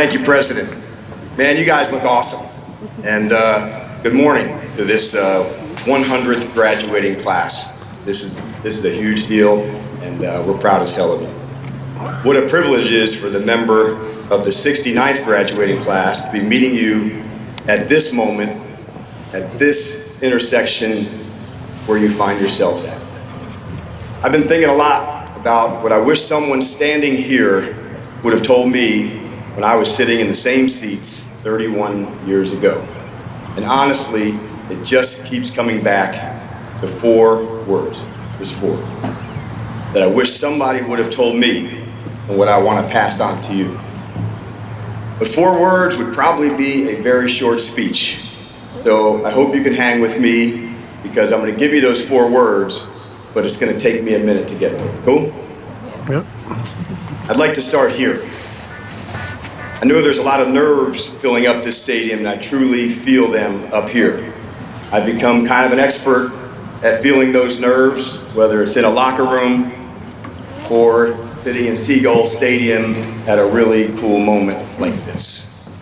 Thank you, President. Man, you guys look awesome. And good morning to this 100th graduating class. This is a huge deal, and we're proud as hell of you. What a privilege it is for the member of the 69th graduating class to be meeting you at this moment, at this intersection where you find yourselves at. I've been thinking a lot about what I wish someone standing here would have told me when I was sitting in the same seats 31 years ago. And honestly, it just keeps coming back to four words. There's four. That I wish somebody would have told me and what I want to pass on to you. But four words would probably be a very short speech. So I hope you can hang with me because I'm going to give you those four words, but it's going to take me a minute to get there. Cool? Yep. I'd like to start here. I know there's a lot of nerves filling up this stadium, and I truly feel them up here. I've become kind of an expert at feeling those nerves, whether it's in a locker room or sitting in Gulls Stadium at a really cool moment like this.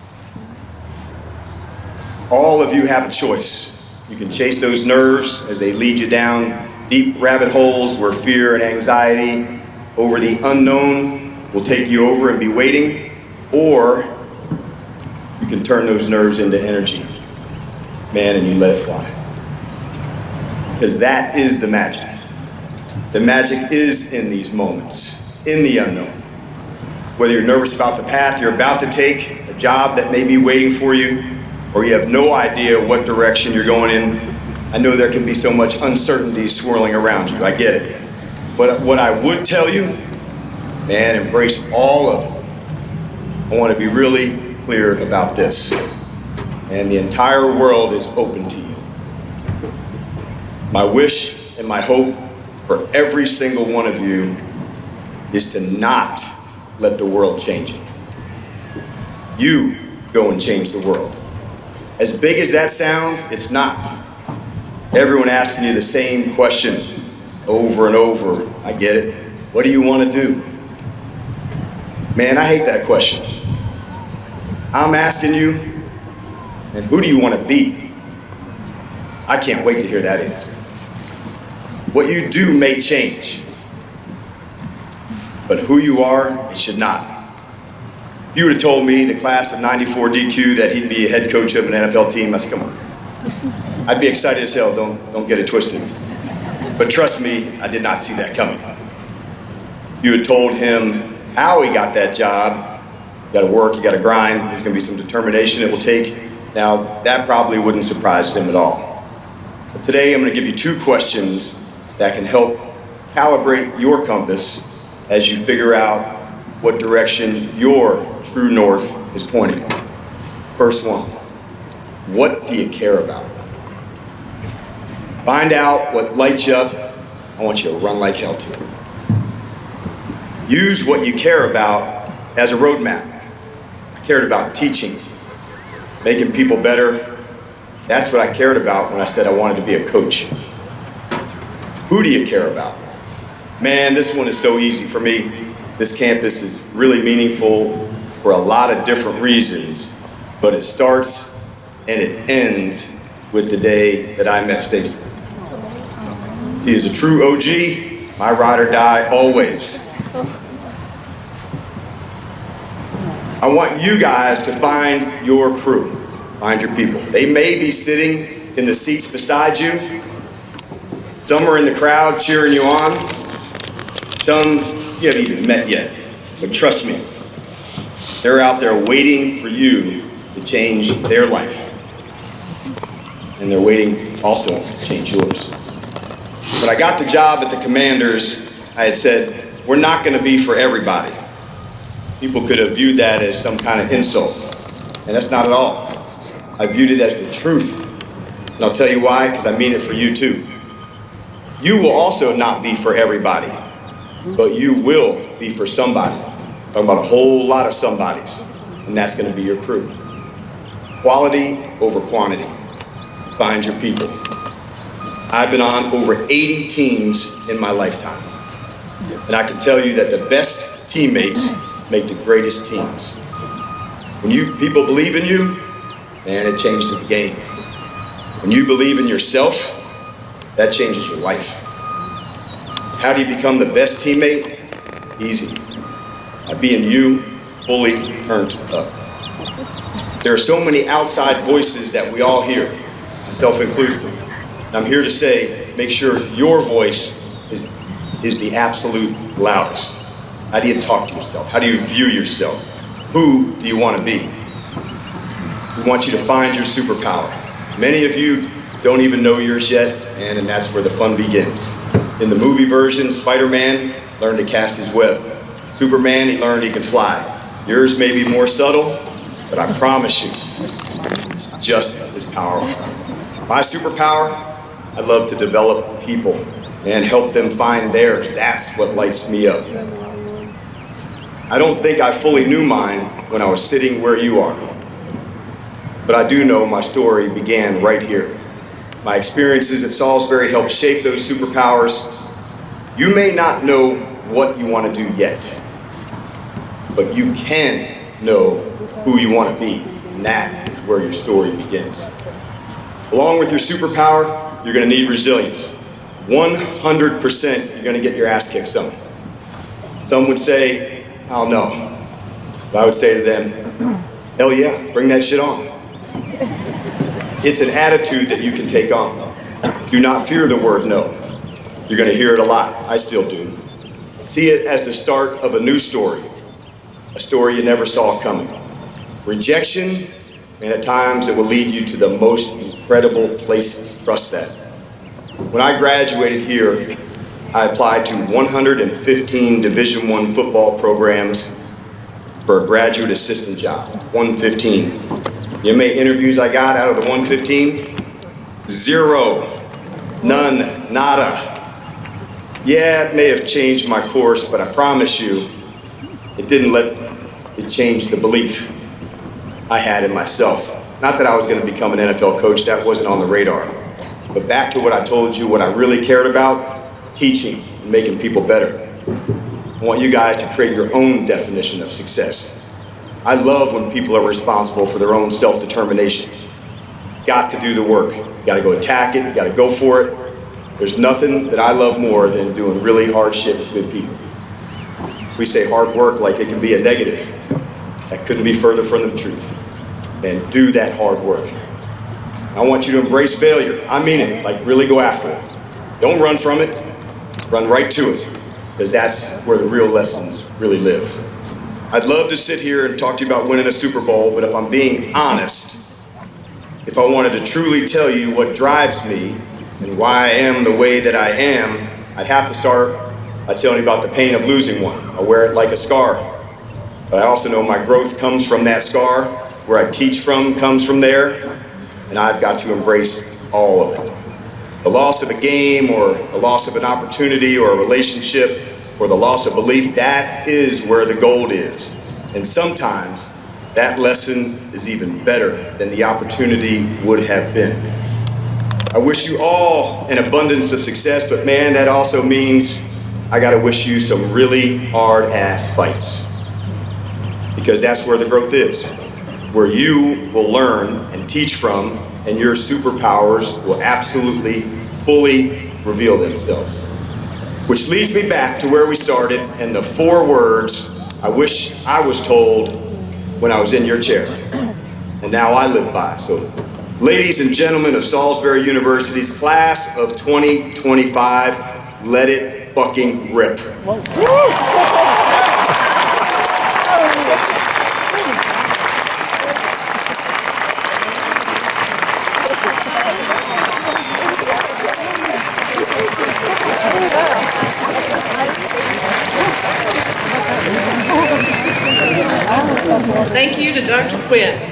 All of you have a choice. You can chase those nerves as they lead you down deep rabbit holes where fear and anxiety over the unknown will take you over and be waiting. Or you can turn those nerves into energy, man, and you let it fly. Because that is the magic. The magic is in these moments, in the unknown. Whether you're nervous about the path you're about to take, a job that may be waiting for you, or you have no idea what direction you're going in, I know there can be so much uncertainty swirling around you. I get it. But what I would tell you, man, embrace all of it. I want to be really clear about this, and the entire world is open to you. My wish and my hope for every single one of you is to not let the world change it. You go and change the world. As big as that sounds, it's not. Everyone asking you the same question over and over. I get it. What do you want to do? Man, I hate that question. I'm asking you, and who do you want to be? I can't wait to hear that answer. What you do may change, but who you are, it should not. If you would have told me, the class of '94 DQ, that he'd be a head coach of an NFL team, I said, come on. I'd be excited as hell, don't get it twisted. But trust me, I did not see that coming. You had told him how he got that job. You gotta work, you gotta grind, there's gonna be some determination it will take. Now, that probably wouldn't surprise him at all. But today I'm gonna give you two questions that can help calibrate your compass as you figure out what direction your true north is pointing. First one, what do you care about? Find out what lights you up. I want you to run like hell to it. Use what you care about as a roadmap. I cared about teaching, making people better. That's what I cared about when I said I wanted to be a coach. Who do you care about? Man, this one is so easy for me. This campus is really meaningful for a lot of different reasons, but it starts and it ends with the day that I met Stacy. She is a true OG, my ride or die always. I want you guys to find your crew, find your people. They may be sitting in the seats beside you. Some are in the crowd cheering you on. Some you haven't even met yet. But trust me, they're out there waiting for you to change their life. And they're waiting also to change yours. When I got the job at the Commanders, I had said, we're not going to be for everybody. People could have viewed that as some kind of insult, and that's not at all. I viewed it as the truth, and I'll tell you why, because I mean it for you too. You will also not be for everybody, but you will be for somebody. I'm talking about a whole lot of somebodies, and that's going to be your crew. Quality over quantity. Find your people. I've been on over 80 teams in my lifetime, and I can tell you that the best teammates make the greatest teams. When people believe in you, man, it changes the game. When you believe in yourself, that changes your life. How do you become the best teammate? Easy. By being you, fully turned up. There are so many outside voices that we all hear, myself included. And I'm here to say, make sure your voice is the absolute loudest. How do you talk to yourself? How do you view yourself? Who do you want to be? We want you to find your superpower. Many of you don't even know yours yet, and that's where the fun begins. In the movie version, Spider-Man learned to cast his web. Superman, he learned he could fly. Yours may be more subtle, but I promise you, it's just as powerful. My superpower, I love to develop people and help them find theirs. That's what lights me up. I don't think I fully knew mine when I was sitting where you are. But I do know my story began right here. My experiences at Salisbury helped shape those superpowers. You may not know what you want to do yet, but you can know who you want to be, and that is where your story begins. Along with your superpower, you're going to need resilience. 100% you're going to get your ass kicked some. Some would say, oh no. But I would say to them, hell yeah, bring that shit on. It's an attitude that you can take on. Do not fear the word no. You're going to hear it a lot. I still do. See it as the start of a new story, a story you never saw coming. Rejection, and at times it will lead you to the most incredible places. Trust that. When I graduated here, I applied to 115 Division I football programs for a graduate assistant job. 115. You know how many interviews I got out of the 115? 0. None. Nada. Yeah, it may have changed my course, but I promise you, it didn't let it change the belief I had in myself. Not that I was going to become an NFL coach, that wasn't on the radar. But back to what I told you, what I really cared about, teaching and making people better. I want you guys to create your own definition of success. I love when people are responsible for their own self-determination. You've got to do the work. You got to go attack it. You got to go for it. There's nothing that I love more than doing really hard shit with good people. We say hard work like it can be a negative. That couldn't be further from the truth. And do that hard work. I want you to embrace failure. I mean it. Like really go after it. Don't run from it. Run right to it. Because that's where the real lessons really live. I'd love to sit here and talk to you about winning a Super Bowl, but if I'm being honest, if I wanted to truly tell you what drives me and why I am the way that I am, I'd have to start by telling you about the pain of losing one. I wear it like a scar. But I also know my growth comes from that scar. Where I teach from comes from there. And I've got to embrace all of it. The loss of a game or the loss of an opportunity or a relationship or the loss of belief, that is where the gold is. And sometimes that lesson is even better than the opportunity would have been. I wish you all an abundance of success, but man, that also means I gotta wish you some really hard-ass fights. Because that's where the growth is. Where you will learn and teach from, and your superpowers will absolutely, fully reveal themselves. Which leads me back to where we started and the 4 words I wish I was told when I was in your chair. And now I live by. So, ladies and gentlemen of Salisbury University's class of 2025, let it fucking rip. Thank you to Dr. Quinn.